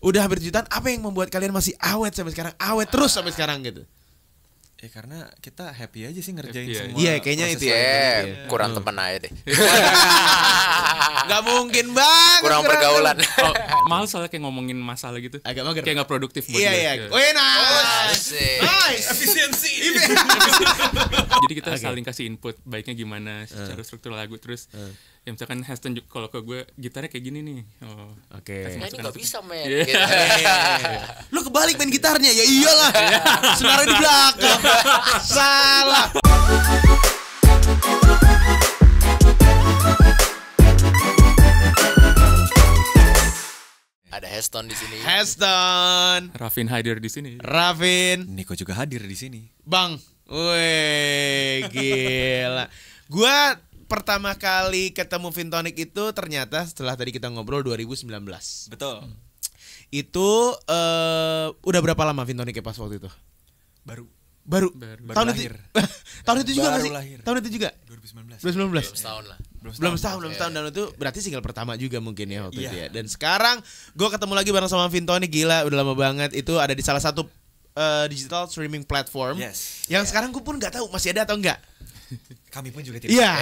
Udah hampir 7 tahun, apa yang membuat kalian masih awet sampai sekarang? Awet terus sampai sekarang gitu. Ya karena kita happy aja sih ngerjain Happy semua. Iya, kayaknya itu ya. Kurang temen aja deh. Gak mungkin banget. Kurang pergaulan. Mahal soalnya kayak ngomongin masalah gitu. Agak mager. Kayak gak produktif buat Iya, gue. iya. Wih, nice. Asik. Nice. Efisiensi. Jadi kita saling kasih input baiknya gimana secara struktur lagu. Terus ya misalkan Heston kalau ke gue gitarnya kayak gini nih. Oh. Oke. Nah, ini gak bisa men. Iya. Gitu. Lu kebalik main gitarnya. Ya iyalah. Senarnya di belakang. Salah. Ada Heston di sini. Heston, Raffin hadir di sini. Raffin, Niko juga hadir di sini. Bang. Wih, gila. Gua pertama kali ketemu Vintonik itu ternyata setelah tadi kita ngobrol 2019. Betul. Itu udah berapa lama Vintonik pas waktu itu? Baru Baru. Tahun lahir. itu. Tahun itu juga Baru masih. lahir. Tahun itu juga. 2019. 2019. Setahun lah. Belum setahun dan itu berarti single pertama juga mungkin ya waktu Iya. itu ya. Dan sekarang gue ketemu lagi bareng sama Vintonik, gila udah lama banget. Itu ada di salah satu digital streaming platform. Yes. Yang sekarang gue pun nggak tahu masih ada atau enggak. Kami pun juga tidak. Iya,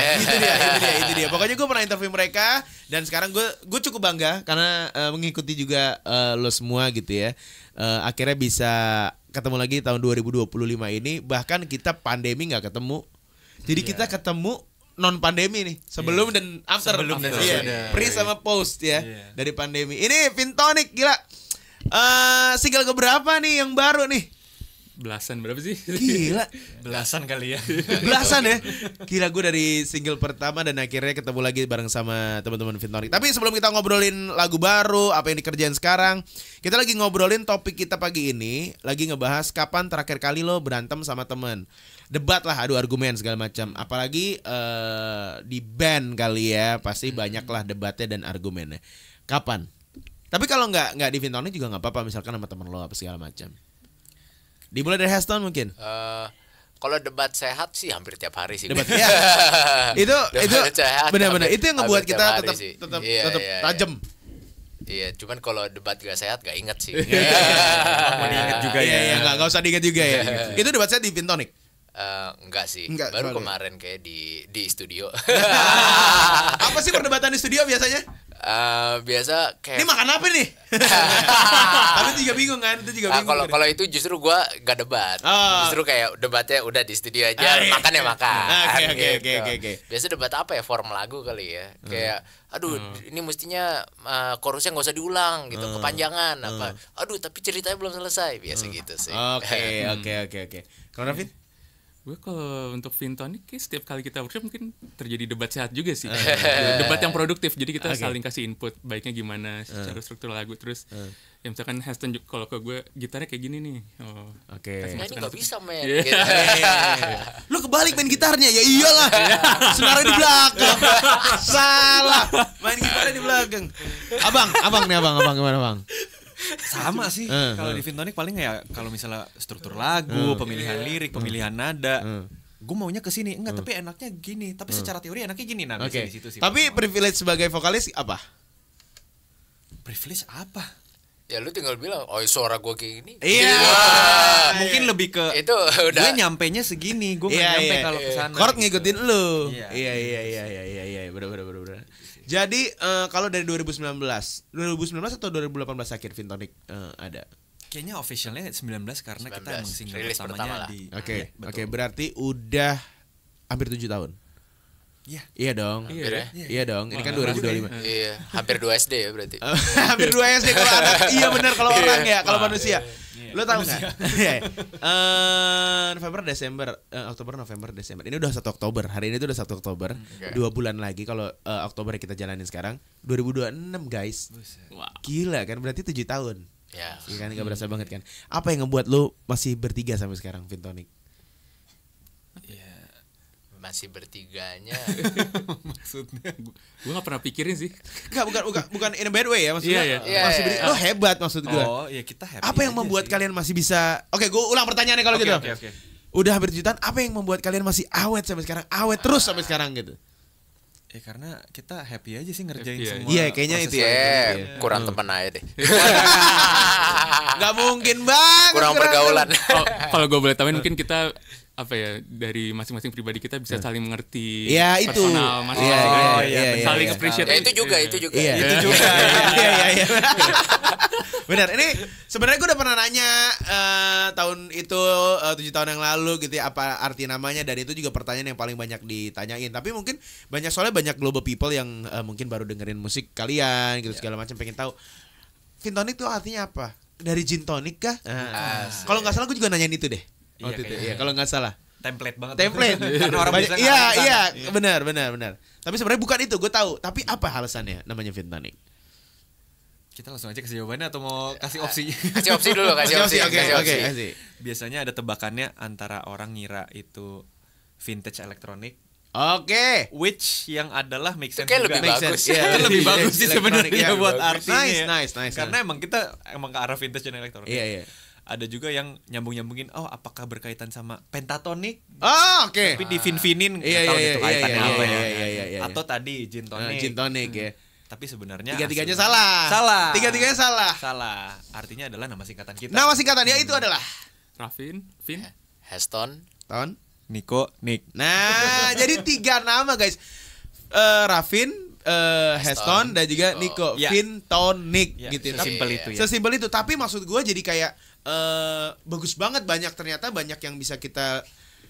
itu dia. Pokoknya gue pernah interview mereka dan sekarang gue cukup bangga karena mengikuti juga lo semua gitu ya. Akhirnya bisa ketemu lagi tahun 2025 ini, bahkan kita pandemi nggak ketemu. Jadi kita ketemu non pandemi nih, sebelum dan after. Sebelum dan Iya, sesudah. pre sama post ya Iya. dari pandemi. Ini Vintonik gila. Single keberapa nih yang baru nih? Belasan berapa sih? Gila. Belasan kali ya. Belasan ya. Gila, gue dari single pertama dan akhirnya ketemu lagi bareng sama teman-teman Vintonik. Tapi sebelum kita ngobrolin lagu baru, apa yang dikerjain sekarang, kita lagi ngobrolin topik kita pagi ini, lagi ngebahas kapan terakhir kali lo berantem sama temen. Debat lah, adu argumen segala macam. Apalagi di band kali ya, pasti banyak lah debatnya dan argumennya. Kapan? Tapi kalau nggak di Vintonik juga nggak apa-apa, misalkan sama temen lo apa segala macam. Dimulai dari Heston mungkin. Kalau debat sehat sih hampir tiap hari sih. Debat ya. itu Debat sehat benar-benar hampir- itu yang ngebuat hampir kita tiap hari tetap sih. tetap Iya, tetap iya, tajam. Iya, cuman kalau debat gak sehat gak inget sih. Mau diingat juga Iya, ya. iya, nggak usah diingat juga ya. Itu debat saya di Vintonik. Enggak sih. Enggak, Baru kemarin. kemarin kayak di studio. Apa sih perdebatan di studio biasanya? Biasa Ini kayak makan apa nih? Tapi itu juga bingung kan? Itu juga bingung. kalau kalau itu justru gua gak debat. Oh. Justru kayak debatnya udah di studio aja, Ah, iya. makan ya makan. Oke. Biasa debat apa ya, form lagu kali ya. Kayak aduh ini mestinya chorusnya nggak usah diulang gitu, kepanjangan apa. Aduh tapi ceritanya belum selesai. Biasa gitu sih. Oke. Kalau Raffi? Gue kalau untuk Vintonik setiap kali kita workshop mungkin terjadi debat sehat juga sih. Debat yang produktif. Jadi kita Oke. saling kasih input baiknya gimana secara struktur lagu. Terus ya misalkan Heston kalau ke gue gitarnya kayak gini nih. Oh. Oke. Nah, ini nggak bisa men. Iya. Gitu. Lu kebalik main gitarnya. Ya iyalah. Senarnya di belakang. Salah. Main gitarnya di belakang. Abang gimana bang? Sama sih. Kalau di Vintonik paling ya kalau misalnya struktur lagu, pemilihan lirik, pemilihan nada. Gue maunya ke sini. Enggak, tapi enaknya gini. Tapi secara teori enaknya gini. Nah, Oke. di situ sih. Tapi privilege sebagai vokalis apa? privilege apa? Ya lu tinggal bilang, oh suara gue kayak gini. Iya. Mungkin lebih ke Itu udah. gue nyampenya segini, gue nggak nyampe kalau ke sana. Chord ngikutin lu. Iya. Iya, benar. Jadi kalau dari 2019 atau 2018 akhir Vintonik ada. Kayaknya officialnya 19 karena kita emang 19, single rilis pertama pertamanya lah. di. Oke, Iya, betul. oke, berarti udah hampir 7 tahun. Iya. Iya dong. Hampir ya? Iya dong. Ini kan Wah, 2025. Iya, hampir 2 SD ya berarti. Hampir 2 SD kalau anak. Iya benar kalau orang ya, kalau Wah, manusia. iya. Lo tahu nggak? November, Desember, Oktober, November, Desember. Ini udah 1 Oktober. Hari ini tuh udah 1 Oktober. 2 bulan lagi kalau Oktober kita jalanin sekarang. 2026 guys. Wow. Gila kan, berarti 7 tahun. Ya. Iya kan, gak berasa banget kan. Apa yang ngebuat lo masih bertiga sampai sekarang, Vintonik? Masih bertiganya. Maksudnya gue gak pernah pikirin sih. Enggak, bukan in a bad way ya maksudnya. Iya. Masih Iya. lo hebat maksud gue. Oh, ya kita happy. Apa yang aja membuat sih. kalian masih bisa? Oke, gue ulang pertanyaannya kalau Oke, gitu. oke. Udah hampir 7 tahun, apa yang membuat kalian masih awet sampai sekarang? Awet terus sampai sekarang gitu. Ya karena kita happy aja sih ngerjain Happy semua. aja. Iya, kayaknya itu ya. Kurang temen aja deh. Gak mungkin banget. Kurang pergaulan. Kalau gue boleh tambahin mungkin kita apa ya dari masing-masing pribadi kita bisa saling mengerti ya itu personal masing-masing, saling appreciate. Ya, itu juga. Itu juga. Iya. Benar. Ini sebenarnya gue udah pernah nanya tahun itu 7 tahun yang lalu gitu ya, apa arti namanya, dan itu juga pertanyaan yang paling banyak ditanyain. Tapi mungkin soalnya banyak global people yang mungkin baru dengerin musik kalian gitu segala macam, pengen tahu Vintonic itu artinya apa? Dari gin tonic kah? Kalau nggak salah gue juga nanyain itu deh. Iya, kalau nggak salah. Template banget. Karena orang biasa iya, benar. Tapi sebenarnya bukan itu, gue tahu. Tapi apa alasannya namanya Vintonic? Kita langsung aja ke jawabannya atau mau kasih opsi? Kasih opsi dulu, kasih opsi. Oke. Biasanya ada tebakannya antara orang ngira itu vintage elektronik. Oke. Which yang adalah make sense kayak juga. lebih bagus. Itu lebih bagus sih sebenarnya buat artinya. Nice. Karena emang kita ke arah vintage dan elektronik. Iya. Ada juga yang nyambungin, apakah berkaitan sama pentatonik? Oke. Tapi divin-vinin, Iya, tahu itu kaitannya apa ya. Iya. Atau tadi gin tonic. Gin tonic ya. Tapi sebenarnya tiga-tiganya salah. Tiga-tiganya salah. Artinya adalah nama singkatan kita. Nama singkatannya itu adalah Raffin, Vin, Heston, Ton, Nico, Nick. Nah, jadi 3 nama guys. Raffin, Heston dan juga Nico. Vintonic gitu ya. Sesimpel itu ya. Sesimpel itu, tapi maksud gue jadi kayak bagus banget, ternyata banyak yang bisa kita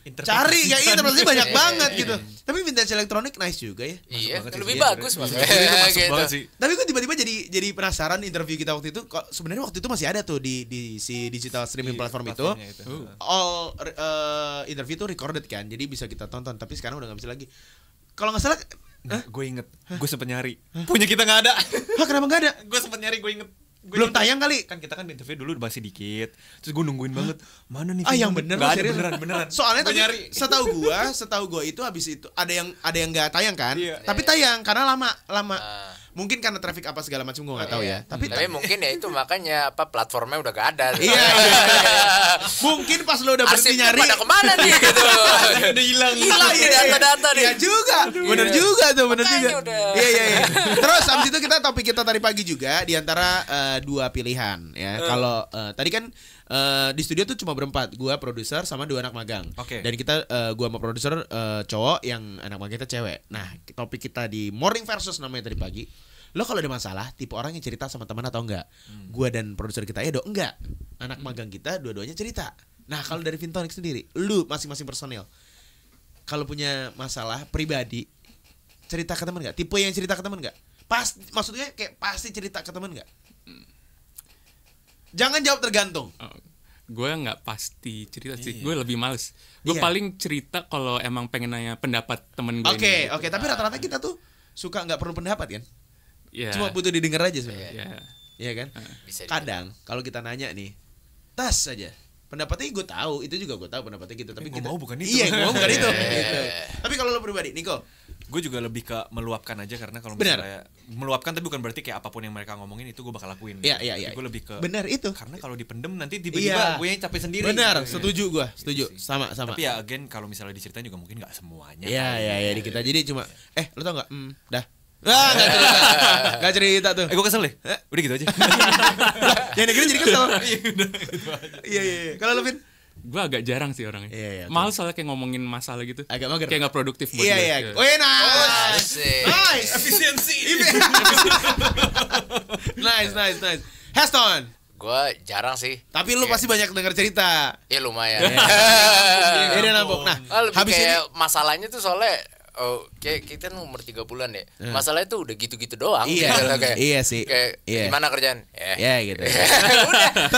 cari kayak interpretasi banyak banget gitu. Tapi vintage elektronik nice juga ya. Iya, lebih bagus makanya gitu. Tapi gue tiba-tiba jadi penasaran interview kita waktu itu. Sebenarnya waktu itu masih ada tuh di si digital streaming platform itu. All interview tuh recorded kan, jadi bisa kita tonton. Tapi sekarang udah nggak bisa lagi. Kalau nggak salah, gue inget, gue sempet nyari. Punya kita nggak ada. Kenapa nggak ada? Gue sempet nyari, gue inget. Belum tayang kali. Kan kita interview dulu masih dikit. Terus gue nungguin banget. Mana nih? Yang bener. Gak ada, beneran. Soalnya tapi setahu gua itu habis itu ada yang nggak tayang kan? Tapi tayang karena lama. Mungkin karena traffic apa segala macam gue nggak tahu ya. Tapi mungkin ya itu makanya platformnya udah gak ada. Iya. Mungkin pas lo udah berhenti nyari. Pada kemana nih gitu. Udah hilang ya data-data nih. Iya juga. Bener juga tuh, bener juga. Udah. Iya. Terus abis itu kita topik kita tadi pagi juga di antara 2 pilihan ya. Kalau tadi kan di studio tuh cuma berempat, gua produser sama 2 anak magang. Dan kita gua sama produser cowok, yang anak magang kita cewek. Nah, topik kita di Morning Versus namanya tadi pagi. Lo kalau ada masalah, tipe orang yang cerita sama teman atau enggak? Gua dan produser kita enggak. Anak magang kita dua-duanya cerita. Nah, kalau dari Vintonic sendiri, lu masing-masing personil kalau punya masalah pribadi, cerita ke teman enggak? Tipe yang cerita ke teman enggak? Maksudnya kayak pasti cerita ke teman enggak? Jangan jawab tergantung. Gue nggak pasti cerita sih. Gue lebih males. Gue paling cerita kalau emang pengen nanya pendapat temen gue. Oke. Tapi rata-rata kita tuh suka nggak perlu pendapat kan? Cuma butuh didengar aja sebenarnya. Iya kan? Kadang kalau kita nanya nih, tas aja. Pendapatnya gue tahu, itu juga gue tahu pendapatnya gitu. Tapi gue mau bukan itu. Iya, gue mau bukan itu. Gitu. Tapi kalau lo pribadi, Niko? Gue juga lebih ke meluapkan aja, karena kalau misalnya meluapkan tapi bukan berarti kayak apapun yang mereka ngomongin itu gue bakal lakuin. Iya. Gue lebih ke benar itu. Karena kalau dipendem nanti tiba-tiba gue yang capek sendiri. Benar, setuju gue, setuju. Sama. Tapi ya again kalau misalnya diceritain juga mungkin nggak semuanya. Iya di kita jadi cuma lo tau nggak? Dah. Gak cerita tuh. Gue kesel deh. Udah gitu aja. Yang negeri jadi kesel. Iya. Kalau lo, Vin? Gue agak jarang sih orangnya. Iya. Males soalnya kayak ngomongin masalah gitu. Agak mager. Kayak gak produktif buat gue. Iya. Nice. Efisiensi. Nice. Heston. Gue jarang sih. Tapi lu pasti banyak dengar cerita. Iya lumayan. Iya nampok. Nah, habis kayak masalahnya tuh soalnya kayak kita umur 3 bulan ya. Masalahnya tuh udah gitu-gitu doang. Iya sih. Kayak gimana kerjaan? Ya gitu. Udah.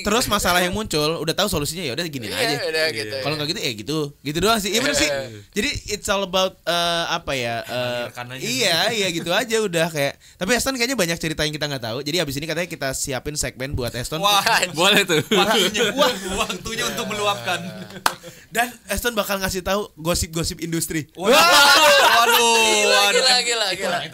Terus masalah yang muncul udah tahu solusinya, ya udah gini aja. Gitu. Kalau nggak gitu gitu. Gitu doang sih. Iya bener sih. Jadi it's all about apa ya? Iya gitu aja udah kayak. Tapi Eston kayaknya banyak cerita yang kita nggak tahu. Jadi abis ini katanya kita siapin segmen buat Eston. Wah, boleh tuh. Waktunya untuk meluapkan. Dan Eston bakal ngasih tahu gosip-gosip industri. Waduh. Gila.